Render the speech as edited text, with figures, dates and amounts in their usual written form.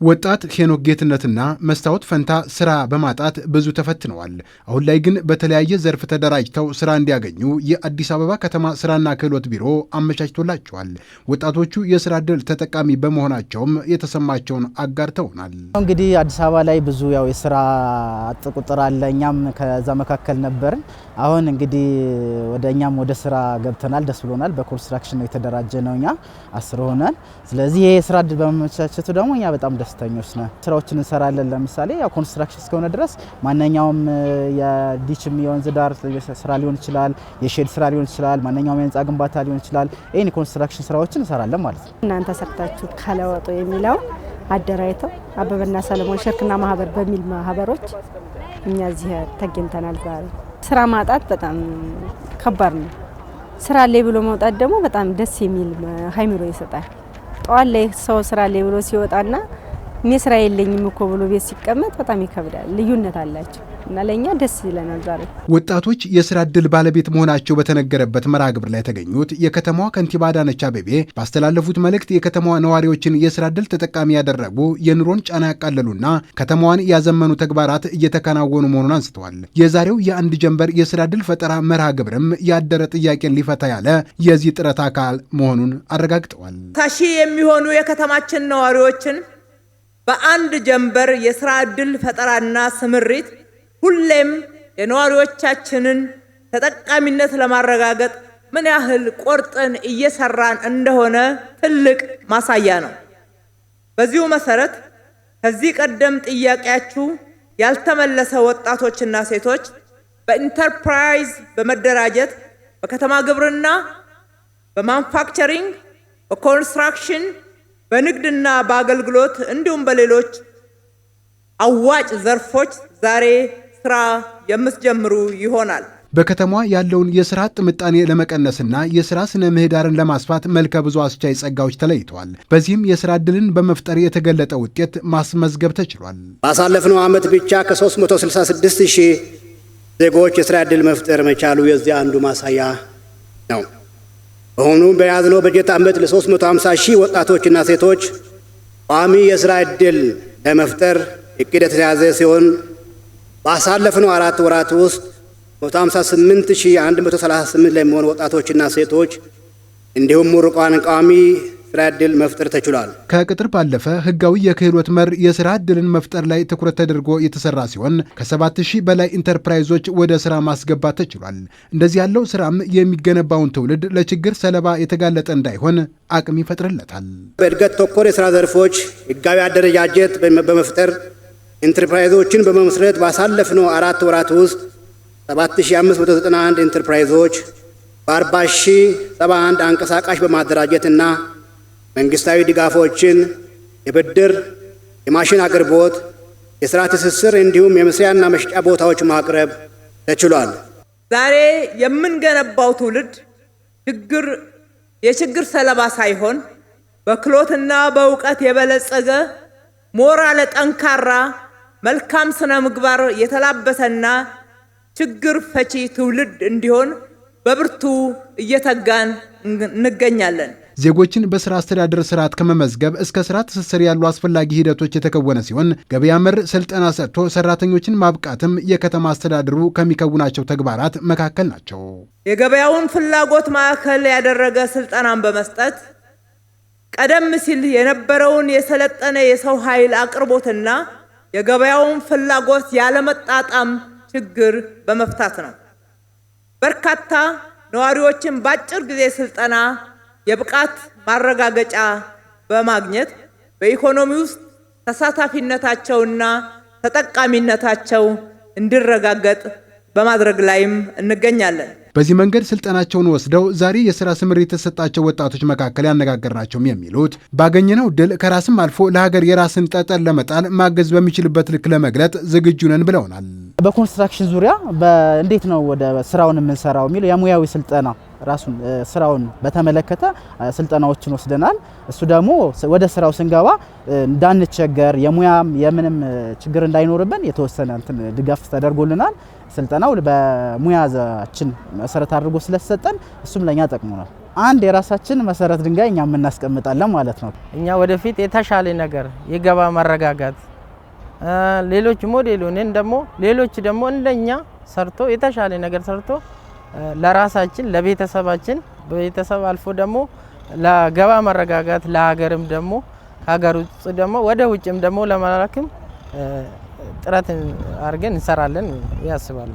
ወጣት ሄኖክ ጌትነትና መስታወት ፈንታ ስራ በማጣት ብዙ ተፈትነዋል። አሁን ላይ ግን በተለያየ ዘርፍ ተደራጅተው ስራ እንዲያገኙ የአዲስ አበባ ከተማ ስራና ክህሎት ቢሮ አመቻችቶላቸዋል። ወጣቶቹ የስራ ዕድል ተጠቃሚ በመሆናቸውም የተሰማቸውን አጋርተውናል። እንግዲህ አዲስ አበባ ላይ ብዙ የስራ አጥ ቁጥር አለ። እኛም ከዛ መካከል ነበርን። አሁን እንግዲህ እኛም ወደ ስራ ገብተናል። ደስ ብሎናል። በኮንስትራክሽን ነው የተደራጀ ነው። እኛ 10 ሆነን ስለዚህ ይሄ የስራ ዕድል በመመቻቸቱ ደግሞ እኛ በጣም ደስተኞች ነን። ስራዎችን እንሰራለን። ለምሳሌ ኮንስትራክሽን እስከሆነ ድረስ ማንኛውም የዲችም የወንዝ ዳር ስራ ሊሆን ይችላል፣ የሼድ ስራ ሊሆን ይችላል፣ ማንኛውም የህንጻ ግንባታ ሊሆን ይችላል። ይሄን ኮንስትራክሽን ስራዎችን እንሰራለን ማለት ነው። እናንተ ሰርታችሁ ካለወጡ የሚለው አደራይተው አበበና ሰለሞን ሽርክና ማህበር በሚል ማህበሮች እኛ እዚህ ተገኝተናል። ዛሬ ስራ ማጣት በጣም ከባድ ነው። ስራ ላይ ብሎ መውጣት ደግሞ በጣም ደስ የሚል ሀይሚሮ ይሰጣል። ጠዋት ላይ ሰው ስራ ላይ ብሎ ሲወጣና እኔ ስራ የለኝም እኮ ብሎ ቤት ሲቀመጥ በጣም ይከብዳል። ልዩነት አላቸው እና ለኛ ደስ ይለናል። ዛሬ ወጣቶች የስራ ዕድል ባለቤት መሆናቸው በተነገረበት መርሃ ግብር ላይ የተገኙት የከተማዋ ከንቲባ አዳነች አቤቤ ባስተላለፉት መልእክት የከተማዋ ነዋሪዎችን የስራ ዕድል ተጠቃሚ ያደረጉ የኑሮን ጫና ያቃለሉና ከተማዋን ያዘመኑ ተግባራት እየተከናወኑ መሆኑን አንስተዋል። የዛሬው የአንድ ጀንበር የስራ ዕድል ፈጠራ መርሃ ግብርም ያደረ ጥያቄን ሊፈታ ያለ የዚህ ጥረት አካል መሆኑን አረጋግጠዋል። ሺህ የሚሆኑ የከተማችን ነዋሪዎችን በአንድ ጀንበር የስራ ዕድል ፈጠራና ስምሪት ሁሌም የነዋሪዎቻችንን ተጠቃሚነት ለማረጋገጥ ምን ያህል ቆርጠን እየሰራን እንደሆነ ትልቅ ማሳያ ነው። በዚሁ መሰረት ከዚህ ቀደም ጥያቄያችሁ ያልተመለሰ ወጣቶችና ሴቶች በኢንተርፕራይዝ በመደራጀት በከተማ ግብርና፣ በማኑፋክቸሪንግ፣ በኮንስትራክሽን፣ በንግድና በአገልግሎት እንዲሁም በሌሎች አዋጭ ዘርፎች ዛሬ ስራ የምትጀምሩ ይሆናል። በከተማዋ ያለውን የስራ አጥ ምጣኔ ለመቀነስና የስራ ስነ ምህዳርን ለማስፋት መልከ ብዙ አስቻይ ጸጋዎች ተለይተዋል። በዚህም የስራ ዕድልን በመፍጠር የተገለጠ ውጤት ማስመዝገብ ተችሏል። ባሳለፍነው ዓመት ብቻ ከ366 ሺህ ዜጎች የስራ ዕድል መፍጠር መቻሉ የዚህ አንዱ ማሳያ ነው። በሆኑም በያዝነው በጀት ዓመት ለ350 ሺህ ወጣቶችና ሴቶች ቋሚ የስራ ዕድል ለመፍጠር እቅድ የተያዘ ሲሆን ባሳለፍነው 4 ወራት ውስጥ 158138 ለሚሆኑ ወጣቶችና ሴቶች እንዲሁም ምሩቃን ቋሚ ስራ ዕድል መፍጠር ተችሏል። ከቅጥር ባለፈ ህጋዊ የክህሎት መር የስራ ዕድልን መፍጠር ላይ ትኩረት ተደርጎ የተሰራ ሲሆን ከ7000 በላይ ኢንተርፕራይዞች ወደ ስራ ማስገባት ተችሏል። እንደዚህ ያለው ስራም የሚገነባውን ትውልድ ለችግር ሰለባ የተጋለጠ እንዳይሆን አቅም ይፈጥርለታል። በእድገት ተኮር የስራ ዘርፎች ህጋዊ አደረጃጀት በመፍጠር ኢንተርፕራይዞችን በመመስረት ባሳለፍነው 4 ወራት ውስጥ 7591 ኢንተርፕራይዞች በ40,071 አንቀሳቃሽ በማደራጀትና መንግስታዊ ድጋፎችን፣ የብድር፣ የማሽን አቅርቦት፣ የስራ ትስስር እንዲሁም የመስሪያና መሸጫ ቦታዎች ማቅረብ ተችሏል። ዛሬ የምንገነባው ትውልድ የችግር ሰለባ ሳይሆን በክህሎትና በእውቀት የበለጸገ ሞራል ጠንካራ መልካም ስነ ምግባር የተላበሰና ችግር ፈቺ ትውልድ እንዲሆን በብርቱ እየተጋን እንገኛለን። ዜጎችን በስራ አስተዳደር ስርዓት ከመመዝገብ እስከ ስራ ትስስር ያሉ አስፈላጊ ሂደቶች የተከወነ ሲሆን ገበያ መር ስልጠና ሰጥቶ ሰራተኞችን ማብቃትም የከተማ አስተዳደሩ ከሚከውናቸው ተግባራት መካከል ናቸው። የገበያውን ፍላጎት ማዕከል ያደረገ ስልጠናን በመስጠት ቀደም ሲል የነበረውን የሰለጠነ የሰው ኃይል አቅርቦትና የገበያውን ፍላጎት ያለመጣጣም ችግር በመፍታት ነው። በርካታ ነዋሪዎችን በአጭር ጊዜ ስልጠና የብቃት ማረጋገጫ በማግኘት በኢኮኖሚ ውስጥ ተሳታፊነታቸውና ተጠቃሚነታቸው እንዲረጋገጥ በማድረግ ላይም እንገኛለን። በዚህ መንገድ ስልጠናቸውን ወስደው ዛሬ የሥራ ስምሪት የተሰጣቸው ወጣቶች መካከል ያነጋገርናቸውም የሚሉት ባገኘነው ድል ከራስም አልፎ ለሀገር የራስን ጠጠር ለመጣል ማገዝ በሚችልበት ልክ ለመግለጥ ዝግጁ ነን ብለውናል። በኮንስትራክሽን ዙሪያ እንዴት ነው ወደ ስራውን የምንሰራው የሚለው የሙያዊ ስልጠና ራሱን ስራውን በተመለከተ ስልጠናዎችን ወስደናል። እሱ ደግሞ ወደ ስራው ስንገባ እንዳንቸገር የሙያም የምንም ችግር እንዳይኖርብን የተወሰነ ድጋፍ ተደርጎልናል። ስልጠናው በሙያችን መሰረት አድርጎ ስለተሰጠን እሱም ለኛ ጠቅሞናል። አንድ የራሳችን መሰረት ድንጋይ እኛ እናስቀምጣለን ማለት ነው። እኛ ወደፊት የተሻለ ነገር የገባ መረጋጋት ሌሎች ሞዴል ሆነን ደግሞ ሌሎች ደግሞ እንደኛ ሰርቶ የተሻለ ነገር ሰርቶ ለራሳችን ለቤተሰባችን በቤተሰብ አልፎ ደግሞ ለገባ መረጋጋት ለሀገርም ደግሞ ሀገር ውስጥ ደግሞ ወደ ውጭም ደግሞ ለማላክም ጥረት አድርገን እንሰራለን ያስባሉ።